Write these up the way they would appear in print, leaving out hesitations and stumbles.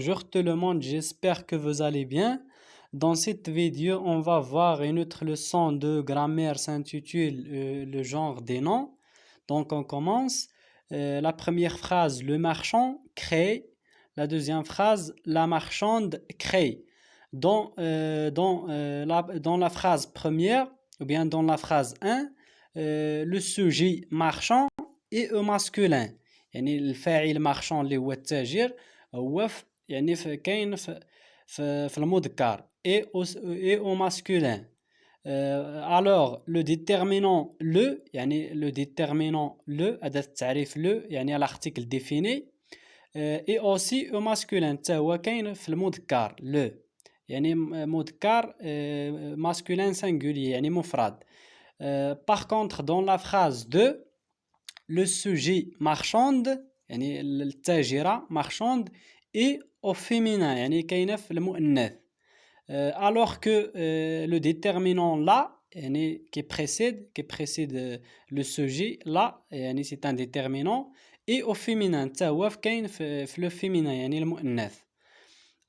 bonjour tout le monde, j'espère que vous allez bien. Dans cette vidéo, on va voir une autre leçon de grammaire s'intitule le genre des noms. Donc on commence. La première phrase, le marchand crée. La deuxième phrase, la marchande crée. Dans la phrase première, ou bien dans la phrase 1, le sujet marchand est au masculin. يعني الفاعل مارشون اللي هو التاجر هو كاين في المذكر et au masculin. Alors le déterminant le أداة التعريف le يعني l'article défini et aussi au masculin حتى هو كاين في المذكر le يعني مذكر masculin singulier يعني مفرد. Par contre dans la phrase 2 le sujet marchande يعني التاجرة marchande et au féminin يعني كاينة في المؤنث. Alors que le déterminant là يعني qui précède le sujet là يعني c'est un déterminant et au féminin حتى هو كاين في le féminin يعني المؤنث.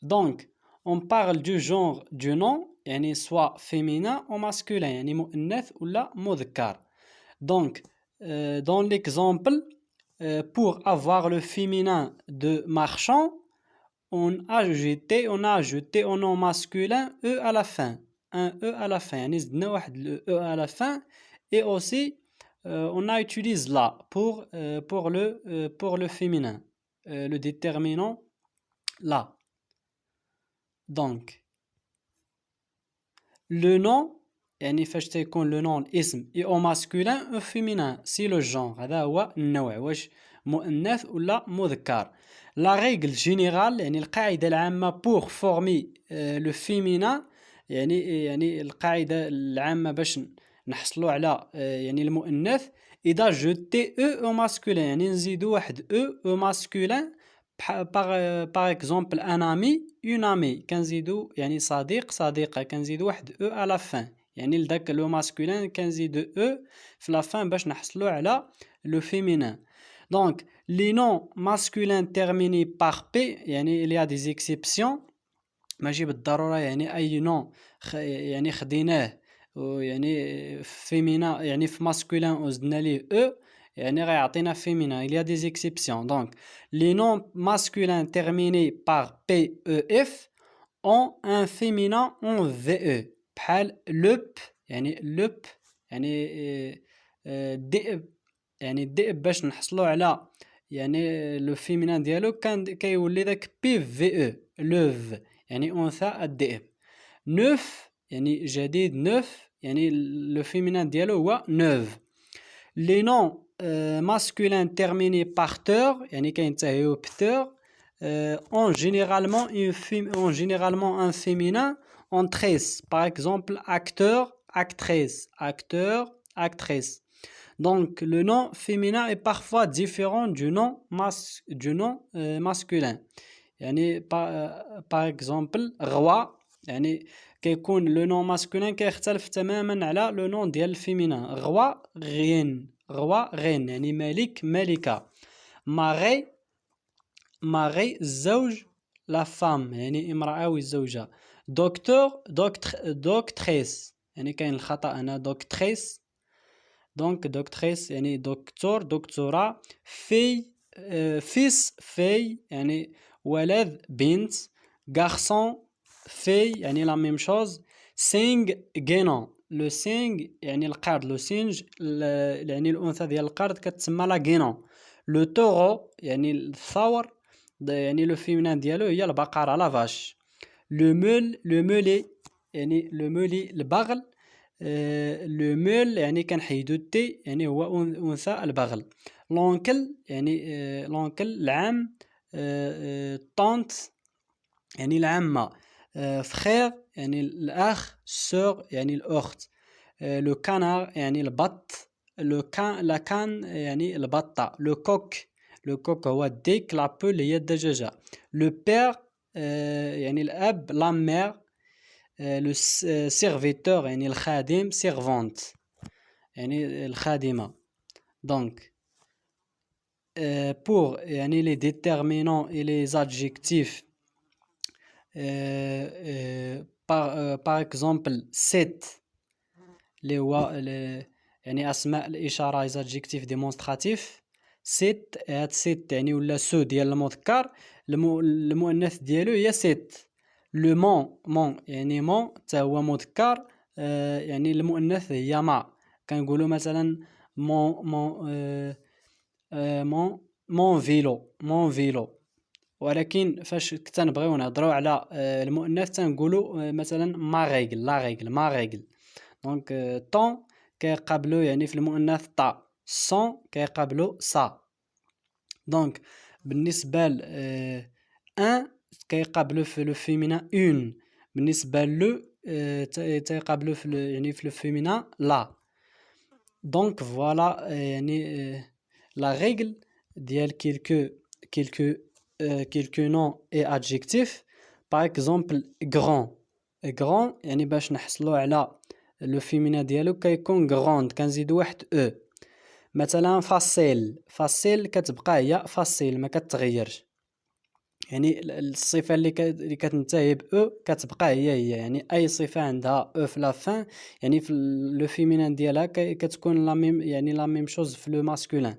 Donc on parle du genre du nom يعني soit féminin ou masculin يعني مؤنث ولا مذكر. Donc dans l'exemple, pour avoir le féminin de marchand, on a ajouté au nom masculin E à la fin. Un E à la fin. يعني زدنا واحد le E à la fin. Et aussi, on a utilisé là pour le féminin. Le déterminant là. Donc, le nom يعني فاش تيكون لو نون الاسم اي او ماسكولين او فيمينان سي لو جونغ هذا هو النوع واش مؤنث ولا مذكر. لا ريغل جينيرال يعني القاعده العامه بور فورمي لو فيمينان يعني القاعده العامه باش نحصلوا على يعني المؤنث اذا جوتي او او ماسكولين يعني نزيدوا واحد او ماسكولين باغ اكزومبل ان امي اون امي كنزيدوا يعني صديق صديقه كنزيدوا واحد او à la fin يعني لذاك لو ماسكولين كنزيدو او في لا فان باش نحصلوا على لو فيمينين. دونك لي نون ماسكولين تيرميني باغ بي يعني il y a des exceptions ماشي بالضروره يعني اي نون يعني خديناه يعني فيمينا يعني في ماسكولين وزدنا ليه او يعني غيعطينا féminin. Il y a des exceptions. Donc, les noms masculins terminés par PEF ont un féminin en VE. بحال لب يعني لب يعني دئب يعني الدئب باش نحصلوا على يعني لو فيمينان ديالو كان كيولي داك بي في او لوف يعني انثى الذئب. نوف يعني جديد نوف يعني لو فيمينان ديالو هو نوف. لي نون ماسكولين تيرميني باغ تور يعني كينتهيو بتور ont généralement un féminin en tresse. Par exemple, acteur, actrice. Donc, le nom féminin est parfois différent du nom masculin. يعني par exemple, roi يعني كيكون le nom masculin كيختلف تماما على le nom ديال الفيمينان. roi reine يعني ملك ملكة. ماري الزوج لا فام يعني امرأة والزوجة. دوكتريس يعني كاين الخطأ هنا دوكتريس. دونك دوكتريس يعني دكتور دكتورة. فيس في يعني ولد بنت. غارسون في يعني لا ميم شوز. سينغ غينون لو سينغ يعني القرد لو سينج يعني الأنثى ديال القرد كتسمى لا غينون. لو تورو يعني الثور يعني لو فيمينان ديالو هي البقرة لا فاش. لو مولي يعني لو مولي البغل. لو مول يعني كنحيدو التي يعني هو انثى البغل. لونكل يعني لونكل العم. طونت يعني العمة. فخير يعني الاخ. سور يعني الاخت. لو كانار يعني البط. لا كان يعني البطة. لو كوك هو الديك. لا بول هي الدجاجة. لو بير يعني الأب. لا مير. لو سيرفيتور يعني الخادم. سيرفونت يعني الخادمة. دونك pour يعني les déterminants et les adjectifs باغ اكزومبل سيت اللي هو يعني اسماء الاشاره زادجيكتيف ديمونستراتيف. سيت، هاد سيت يعني ولا سو ديال المذكر، المؤنث ديالو هي سيت. لو مون يعني مون حتى هو مذكر، يعني المؤنث هي ما. كنقولوا مثلا مون مون فيلو. ولكن فاش كنبغيو نهضروا على المؤنث تنقولوا مثلا ما ريغل. دونك طون كيقابلو يعني في المؤنث طا، سون كيقابلو سا. دونك بالنسبه ل ان كيقابلو في لو فيمينا اون، بالنسبه لو تيقابلو في يعني في لو فيمينا لا. دونك فوالا يعني لا ريغل ديال quelques noms et adjectifs. par exemple grand يعني باش نحصلوا على لو فيمينا ديالو كيكون grande كنزيدو واحد او. مثلا فاسيل كتبقى هي فاسيل ما كتغيرش، يعني الصفه اللي كتنتهي ب او كتبقى هي يعني اي صفه عندها او في لا فين يعني في لو فيمينان ديالها كتكون لا ميم، يعني لا ميم شوز في لو ماسكولين.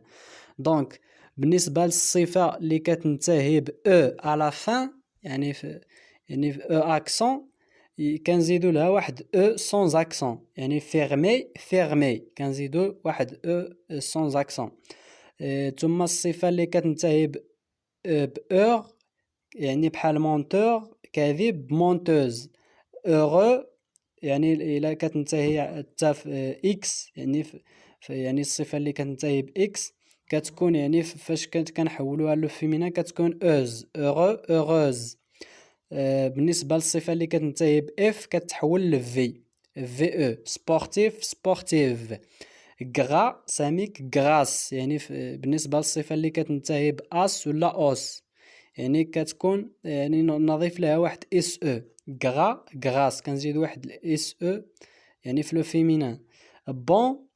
دونك بالنسبه للصفه اللي كتنتهي ب او على فين يعني في او اكسون كنزيدو لها واحد او سون اكسون، يعني فيرمي كنزيدو واحد او سون اكسون. ثم الصفه اللي كتنتهي ب اور يعني بحال مونتور كاذب، مونتوز. heureux يعني الا كتنتهي حتى في اكس يعني يعني الصفه اللي كتنتهي باكس كتكون يعني فاش كنحولوها لو فيمينا كتكون اوز، heureux heureuse. بالنسبه للصفه اللي كتنتهي باف كتحول لفي، في او. سبورتيف سبورتيف. غرا سميك غراس، يعني بالنسبه للصفه اللي كتنتهي باس ولا اوس يعني كتكون يعني نضيف لها واحد اس او. غرا غراس كنزيد واحد اس او يعني في لو فيمينان. بون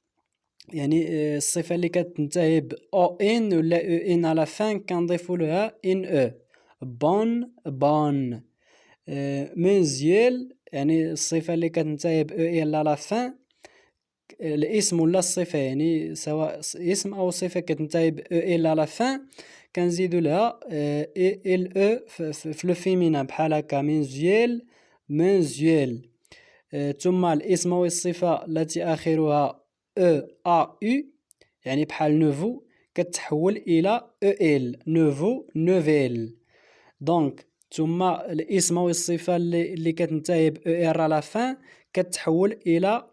يعني الصفه اللي كتنتهي ب او ان ولا او ان على فان كنضيفوا لها ان او. بون. منزيال يعني الصفه اللي كتنتهي ب او ان على فان، الاسم ولا الصفه يعني سواء اسم او صفه كتنتهي ب او ال على فان كنزيدو لها ال او في لو فيمينا بحال هكا منزيال. ثم الاسم او الصفه التي اخرها او ا يو يعني بحال نوفو كتحول الى او ال، نوفو نوفيل. دونك ثم الاسم او الصفه اللي كتنتهي ب او ار على فان كتحول الى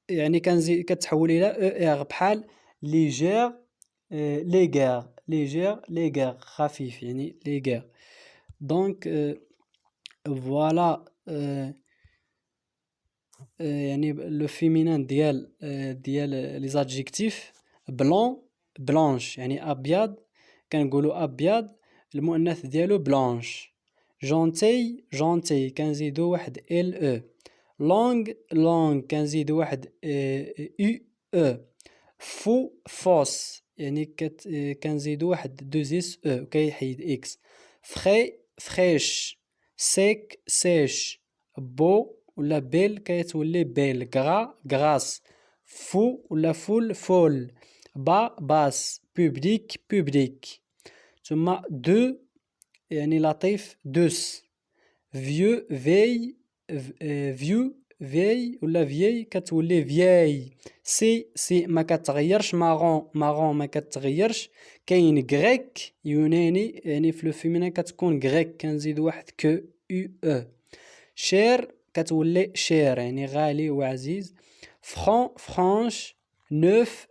يعني كتحول الى او ار بحال ليجير، ليجير خفيف يعني ليجير. دونك فوالا يعني لو فيمينان ديال لي زادجيكتيف. بلون بلانش يعني ابيض كنقولوا ابيض، المؤنث ديالو بلانش. جونتي كنزيدو واحد ال او. لونغ كنزيدو واحد او او. فوس يعني كنزيدو واحد دوزيس او كيحيد اكس. فريش سيش. بو ولا بيل كيتولي بيل. غراس. ولا فول. باس. بوبليك. ثم دو يعني لطيف، دوس. فيو فيي ولا فيي كتولي فياي. سي ما كتغيرش. مارون ما كتغيرش. كاين غريك يوناني يعني في لو فيمينا كتكون غريك كنزيد واحد كو او او. شير كتولي شير يعني غالي وعزيز. فرانش. نوف.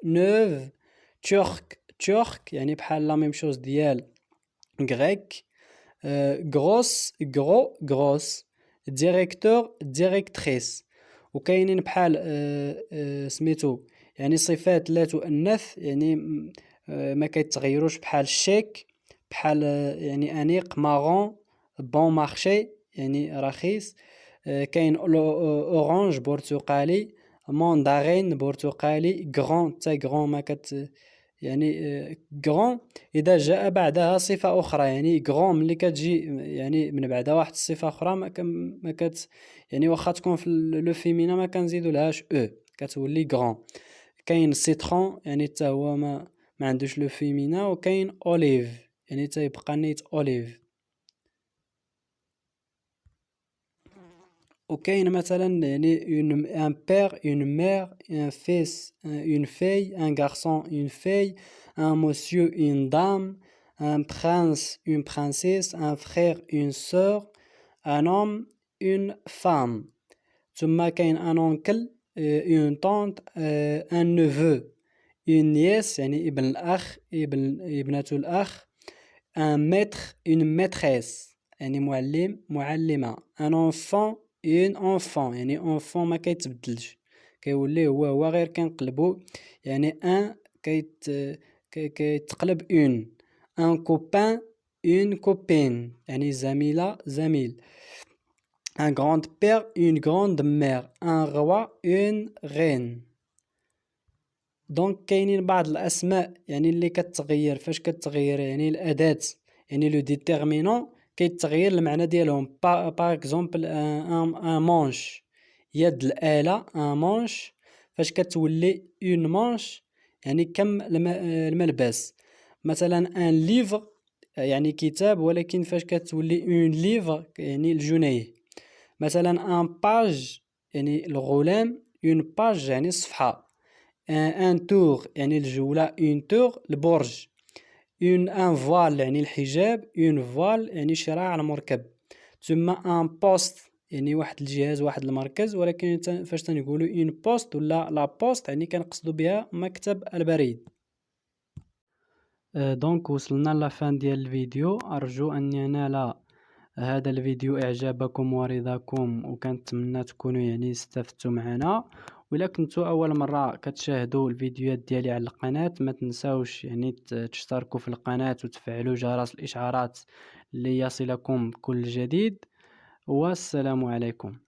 تورك يعني بحال لا ميم شوز ديال غريك. غروس. ديريكتريس. وكاينين بحال سميتو يعني صفات لا تؤنث يعني ما كيتغيروش بحال شيك، بحال يعني انيق. مارون. بون مارشي يعني رخيص. كاين اورانج برتقالي. ماندارين برتقالي. غران حتى غران ما يعني grand إذا جاء بعدها صفة أخرى، يعني grand ملي كتجي يعني من بعدها واحد الصفة أخرى ما كت يعني واخا تكون في لو فيمينا ما كنزيدولهاش كتولي grand. كاين citron يعني حتى هو ما عندوش لو فيمينا، وكاين olive يعني تيبقى نيت olive. وكاين مثلا يعني un père, une mère, un fils, une fille, un garçon, une fille, un monsieur, une dame, un prince, une princesse, un frère, une sœur, un homme, une femme. ثم كاين un oncle, une tante, un neveu, une nièce يعني ابن الأخ، ابنة الأخ، un maître, une maîtresse يعني معلم، معلمة، un enfant une enfant يعني enfant ما كيتبدلش، كيولي هو غير كنقلبو، يعني ان كيتقلب une، un copain une copine يعني زميلة زميل، un grand-père une grande-mère، un roi une reine. دونك كاينين بعض الاسماء يعني اللي كتغير فاش كتغير يعني الاداة، يعني لو ديتيرمينون كيتغير المعنى ديالهم. باغ اكزومبل ان مانش يد الآلة، ان مانش فاش كتولي اون مانش يعني كم الملبس. مثلا ان ليفر يعني كتاب، ولكن فاش كتولي اون ليفر يعني الجنيه. مثلا ان باج يعني الغلام، اون باج يعني الصفحة. ان تور يعني الجولة، اون تور البرج. ان فوال يعني الحجاب، اون فوال يعني شراع المركب. ثم ان بوست يعني واحد الجهاز، واحد المركز، ولكن فاش تنقولوا اون بوست ولا لا بوست يعني كنقصدوا بها مكتب البريد. دونك وصلنا لافان ديال الفيديو. ارجو ان ينال هذا الفيديو اعجابكم ورضاكم، وكنتمنى تكونوا يعني استفدتوا معنا. وإلا كنتوا اول مره كتشاهدوا الفيديوهات ديالي على القناه، ما تنساوش يعني تشتركوا في القناه وتفعلوا جرس الاشعارات ليصلكم كل جديد. والسلام عليكم.